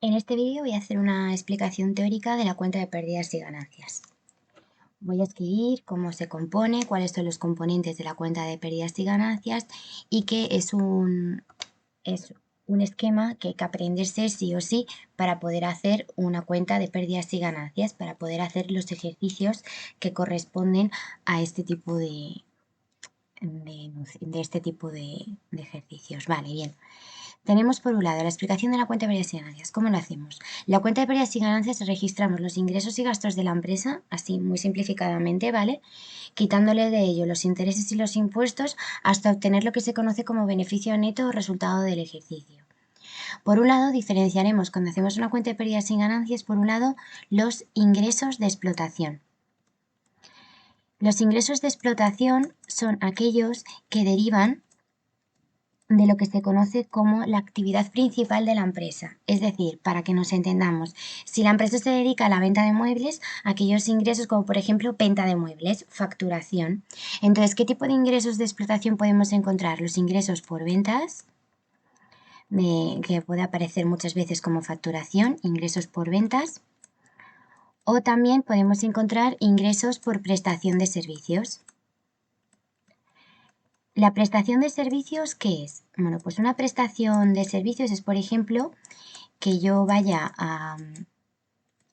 En este vídeo voy a hacer una explicación teórica de la cuenta de pérdidas y ganancias. Voy a escribir cómo se compone, cuáles son los componentes de la cuenta de pérdidas y ganancias y que es un esquema que hay que aprenderse sí o sí para poder hacer una cuenta de pérdidas y ganancias, para poder hacer los ejercicios que corresponden a este tipo de ejercicios. Vale, bien. Tenemos por un lado la explicación de la cuenta de pérdidas y ganancias. ¿Cómo lo hacemos? La cuenta de pérdidas y ganancias registramos los ingresos y gastos de la empresa, así muy simplificadamente, ¿vale? Quitándole de ello los intereses y los impuestos hasta obtener lo que se conoce como beneficio neto o resultado del ejercicio. Por un lado, diferenciaremos cuando hacemos una cuenta de pérdidas y ganancias, por un lado, los ingresos de explotación. Los ingresos de explotación son aquellos que derivan de lo que se conoce como la actividad principal de la empresa. Es decir, para que nos entendamos, si la empresa se dedica a la venta de muebles, aquellos ingresos como por ejemplo venta de muebles, facturación. Entonces, ¿qué tipo de ingresos de explotación podemos encontrar? Los ingresos por ventas, que puede aparecer muchas veces como facturación, ingresos por ventas, o también podemos encontrar ingresos por prestación de servicios. ¿La prestación de servicios qué es? Bueno, pues una prestación de servicios es, por ejemplo, que yo vaya a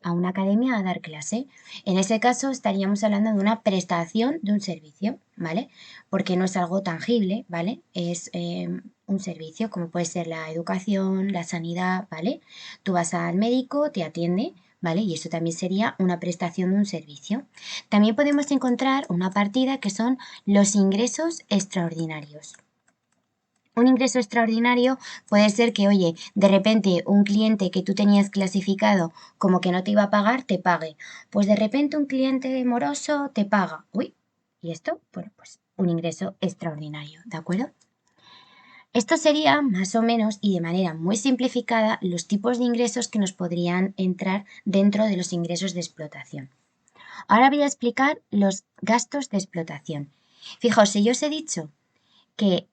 una academia a dar clase. En ese caso estaríamos hablando de una prestación de un servicio, ¿vale? Porque no es algo tangible, ¿vale? Es un servicio como puede ser la educación, la sanidad, ¿vale? Tú vas al médico, te atiende, ¿vale? Y eso también sería una prestación de un servicio. También podemos encontrar una partida que son los ingresos extraordinarios. Un ingreso extraordinario puede ser que, oye, de repente un cliente que tú tenías clasificado como que no te iba a pagar, te pague. Pues de repente un cliente moroso te paga. Uy, ¿y esto? Bueno, pues un ingreso extraordinario, ¿de acuerdo? Esto sería más o menos y de manera muy simplificada los tipos de ingresos que nos podrían entrar dentro de los ingresos de explotación. Ahora voy a explicar los gastos de explotación. Fijaos, si yo os he dicho que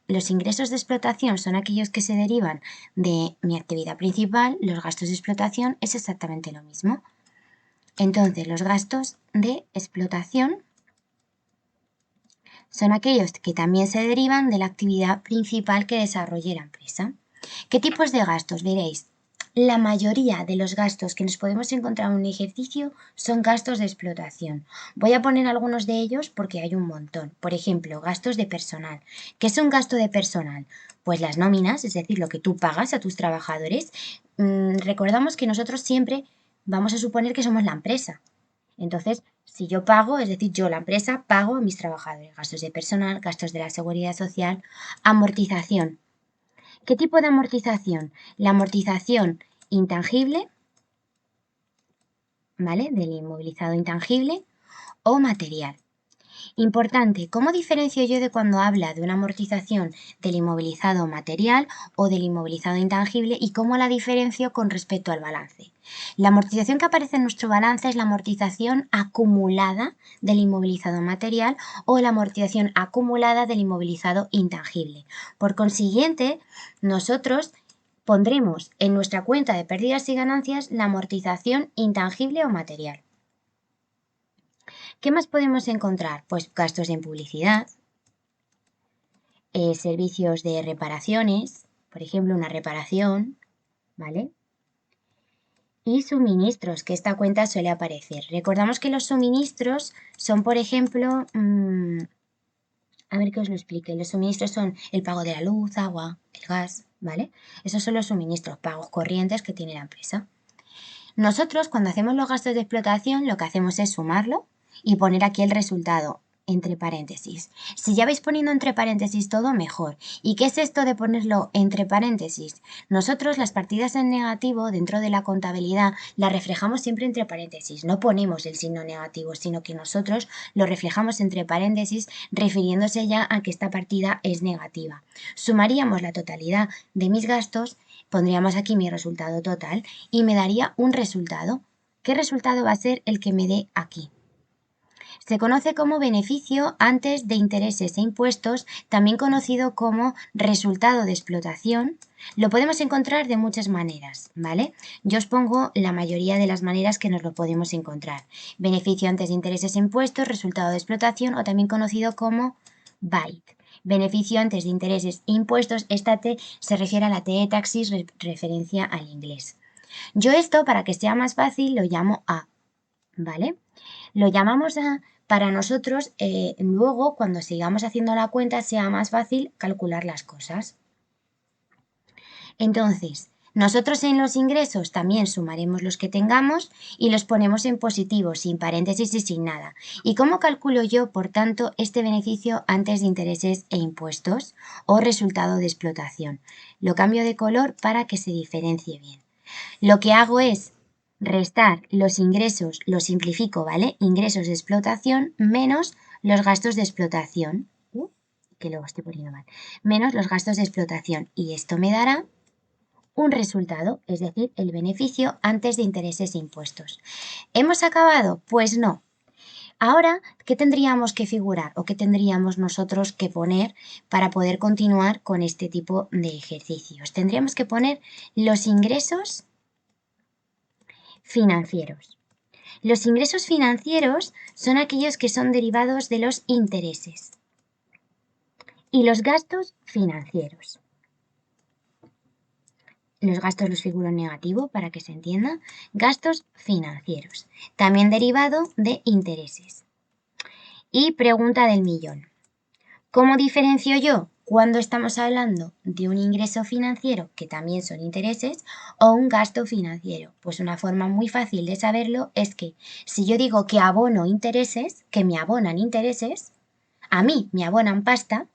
los ingresos de explotación son aquellos que se derivan de mi actividad principal, los gastos de explotación es exactamente lo mismo. Entonces, los gastos de explotación son aquellos que también se derivan de la actividad principal que desarrolle la empresa. ¿Qué tipos de gastos? Veréis, la mayoría de los gastos que nos podemos encontrar en un ejercicio son gastos de explotación. Voy a poner algunos de ellos porque hay un montón. Por ejemplo, gastos de personal. ¿Qué es un gasto de personal? Pues las nóminas, es decir, lo que tú pagas a tus trabajadores. Recordamos que nosotros siempre vamos a suponer que somos la empresa. Entonces, si yo pago, es decir, yo la empresa pago a mis trabajadores, gastos de personal, gastos de la seguridad social, amortización. ¿Qué tipo de amortización? La amortización intangible, ¿vale? Del inmovilizado intangible o material. Importante, ¿cómo diferencio yo de cuando habla de una amortización del inmovilizado material o del inmovilizado intangible y cómo la diferencio con respecto al balance? La amortización que aparece en nuestro balance es la amortización acumulada del inmovilizado material o la amortización acumulada del inmovilizado intangible. Por consiguiente, nosotros pondremos en nuestra cuenta de pérdidas y ganancias la amortización intangible o material. ¿Qué más podemos encontrar? Pues gastos en publicidad, servicios de reparaciones, por ejemplo, una reparación, ¿vale? Y suministros, que esta cuenta suele aparecer. Recordamos que los suministros son, por ejemplo, a ver que os lo explique. Los suministros son el pago de la luz, agua, el gas, ¿vale? Esos son los suministros, pagos corrientes que tiene la empresa. Nosotros, cuando hacemos los gastos de explotación, lo que hacemos es sumarlo y poner aquí el resultado entre paréntesis. Si ya vais poniendo entre paréntesis todo, mejor. ¿Y qué es esto de ponerlo entre paréntesis? Nosotros las partidas en negativo dentro de la contabilidad las reflejamos siempre entre paréntesis. No ponemos el signo negativo, sino que nosotros lo reflejamos entre paréntesis refiriéndose ya a que esta partida es negativa. Sumaríamos la totalidad de mis gastos, pondríamos aquí mi resultado total y me daría un resultado. ¿Qué resultado va a ser el que me dé aquí? Se conoce como beneficio antes de intereses e impuestos, también conocido como resultado de explotación. Lo podemos encontrar de muchas maneras, ¿vale? Yo os pongo la mayoría de las maneras que nos lo podemos encontrar. Beneficio antes de intereses e impuestos, resultado de explotación o también conocido como BAIT. Beneficio antes de intereses e impuestos, esta T se refiere a la T de taxis, referencia al inglés. Yo esto, para que sea más fácil, lo llamo A, ¿vale? Lo llamamos A para nosotros, luego, cuando sigamos haciendo la cuenta, sea más fácil calcular las cosas. Entonces, nosotros en los ingresos también sumaremos los que tengamos y los ponemos en positivo, sin paréntesis y sin nada. ¿Y cómo calculo yo, por tanto, este beneficio antes de intereses e impuestos o resultado de explotación? Lo cambio de color para que se diferencie bien. Lo que hago es restar los ingresos, lo simplifico, ¿vale? Ingresos de explotación menos los gastos de explotación, que luego estoy poniendo mal, menos los gastos de explotación. Y esto me dará un resultado, es decir, el beneficio antes de intereses e impuestos. ¿Hemos acabado? Pues no. Ahora, ¿qué tendríamos que figurar o qué tendríamos nosotros que poner para poder continuar con este tipo de ejercicios? Tendríamos que poner los ingresos financieros. Los ingresos financieros son aquellos que son derivados de los intereses. Y los gastos financieros. Los gastos los figuro en negativo para que se entienda. Gastos financieros. También derivado de intereses. Y pregunta del millón. ¿Cómo diferencio yo cuando estamos hablando de un ingreso financiero, que también son intereses, o un gasto financiero? Pues una forma muy fácil de saberlo es que si yo digo que abono intereses, que me abonan intereses, a mí me abonan pasta.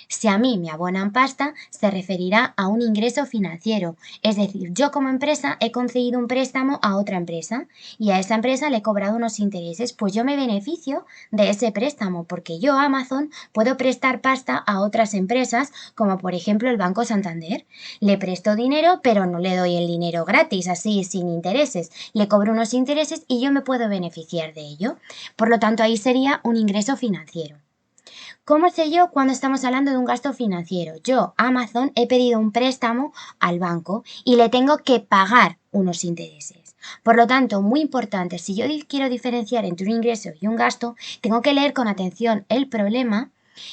Si a mí me abonan pasta, se referirá a un ingreso financiero. Es decir, yo como empresa he concedido un préstamo a otra empresa y a esa empresa le he cobrado unos intereses, pues yo me beneficio de ese préstamo porque yo, Amazon, puedo prestar pasta a otras empresas, como por ejemplo el Banco Santander. Le presto dinero, pero no le doy el dinero gratis, así sin intereses. Le cobro unos intereses y yo me puedo beneficiar de ello. Por lo tanto, ahí sería un ingreso financiero. ¿Cómo sé yo cuando estamos hablando de un gasto financiero? Yo, Amazon, he pedido un préstamo al banco y le tengo que pagar unos intereses. Por lo tanto, muy importante, si yo quiero diferenciar entre un ingreso y un gasto, tengo que leer con atención el problema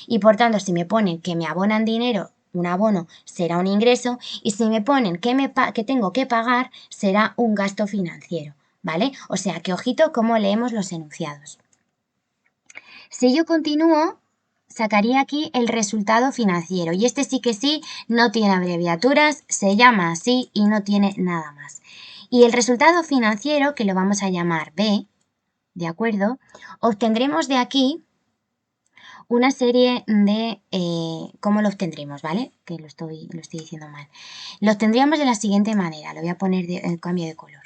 y por tanto, si me ponen que me abonan dinero, un abono será un ingreso y si me ponen que tengo que pagar, será un gasto financiero, ¿vale? O sea, que ojito cómo leemos los enunciados. Si yo continúo, sacaría aquí el resultado financiero y este sí que sí, no tiene abreviaturas, se llama así y no tiene nada más. Y el resultado financiero, que lo vamos a llamar B, ¿de acuerdo? Obtendremos de aquí una serie de... ¿cómo lo obtendremos, vale? Que lo estoy diciendo mal. Lo obtendríamos de la siguiente manera, lo voy a poner en cambio de color.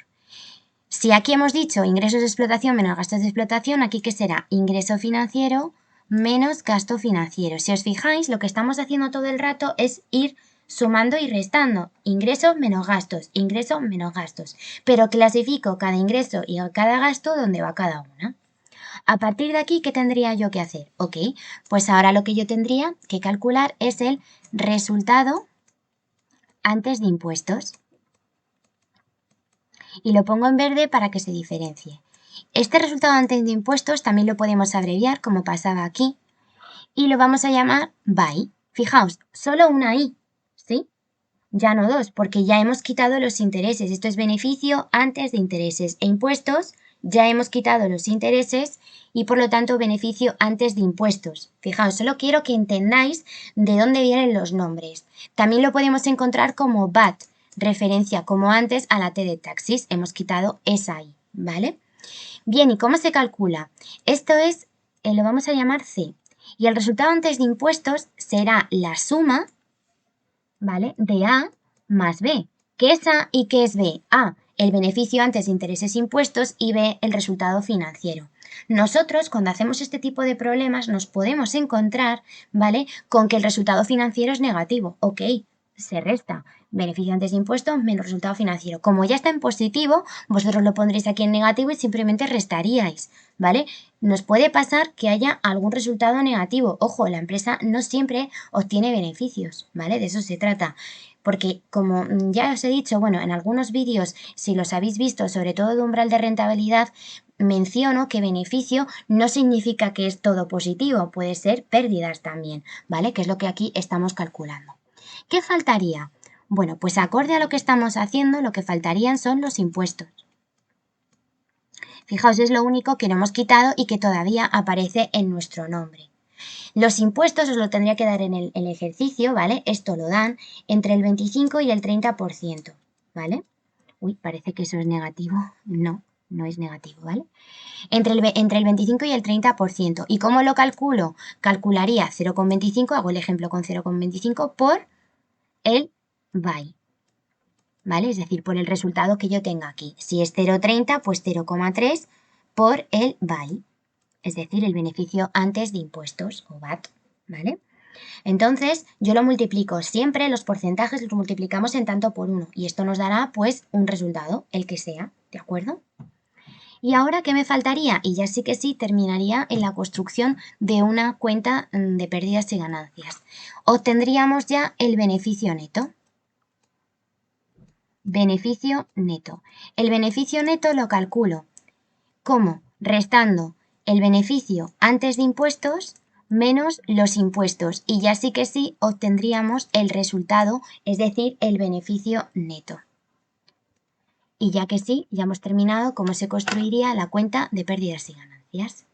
Si aquí hemos dicho ingresos de explotación menos gastos de explotación, aquí ¿qué será? Ingreso financiero menos gasto financiero. Si os fijáis, lo que estamos haciendo todo el rato es ir sumando y restando. Ingresos menos gastos, ingresos menos gastos. Pero clasifico cada ingreso y cada gasto donde va cada una. A partir de aquí, ¿qué tendría yo que hacer? Ok, pues ahora lo que yo tendría que calcular es el resultado antes de impuestos. Y lo pongo en verde para que se diferencie. Este resultado antes de impuestos también lo podemos abreviar como pasaba aquí y lo vamos a llamar BAI. Fijaos, solo una I, ¿sí? Ya no dos, porque ya hemos quitado los intereses. Esto es beneficio antes de intereses e impuestos. Ya hemos quitado los intereses y por lo tanto beneficio antes de impuestos. Fijaos, solo quiero que entendáis de dónde vienen los nombres. También lo podemos encontrar como BAT, referencia como antes a la T de taxis. Hemos quitado esa I, ¿vale? Bien, ¿y cómo se calcula? Esto es, lo vamos a llamar C. Y el resultado antes de impuestos será la suma, ¿vale? De A más B. ¿Qué es A y qué es B? A, el beneficio antes de intereses e impuestos y B, el resultado financiero. Nosotros, cuando hacemos este tipo de problemas, nos podemos encontrar, ¿vale? Con que el resultado financiero es negativo. Ok, se resta beneficio antes de impuestos menos resultado financiero. Como ya está en positivo, vosotros lo pondréis aquí en negativo y simplemente restaríais, ¿vale? Nos puede pasar que haya algún resultado negativo. Ojo, la empresa no siempre obtiene beneficios, ¿vale? De eso se trata. Porque como ya os he dicho, bueno, en algunos vídeos, si los habéis visto, sobre todo de umbral de rentabilidad, menciono que beneficio no significa que es todo positivo, puede ser pérdidas también, ¿vale? Que es lo que aquí estamos calculando. ¿Qué faltaría? Bueno, pues acorde a lo que estamos haciendo, lo que faltarían son los impuestos. Fijaos, es lo único que no hemos quitado y que todavía aparece en nuestro nombre. Los impuestos os lo tendría que dar en el ejercicio, ¿vale? Esto lo dan entre el 25 y el 30%, ¿vale? Uy, parece que eso es negativo. No, no es negativo, ¿vale? Entre el 25 y el 30%. ¿Y cómo lo calculo? Calcularía 0,25, hago el ejemplo con 0,25 por el BAI, ¿vale? Es decir, por el resultado que yo tenga aquí. Si es 0,30, pues 0,3 por el BAI, es decir, el beneficio antes de impuestos o VAT, ¿vale? Entonces, yo lo multiplico. Siempre los porcentajes los multiplicamos en tanto por 1 y esto nos dará, pues, un resultado, el que sea, ¿de acuerdo? Y ahora, ¿qué me faltaría? Y ya sí que sí terminaría en la construcción de una cuenta de pérdidas y ganancias. Obtendríamos ya el beneficio neto. Beneficio neto. El beneficio neto lo calculo. ¿Cómo? Restando el beneficio antes de impuestos menos los impuestos. Y ya sí que sí obtendríamos el resultado, es decir, el beneficio neto. Y ya que sí, ya hemos terminado cómo se construiría la cuenta de pérdidas y ganancias.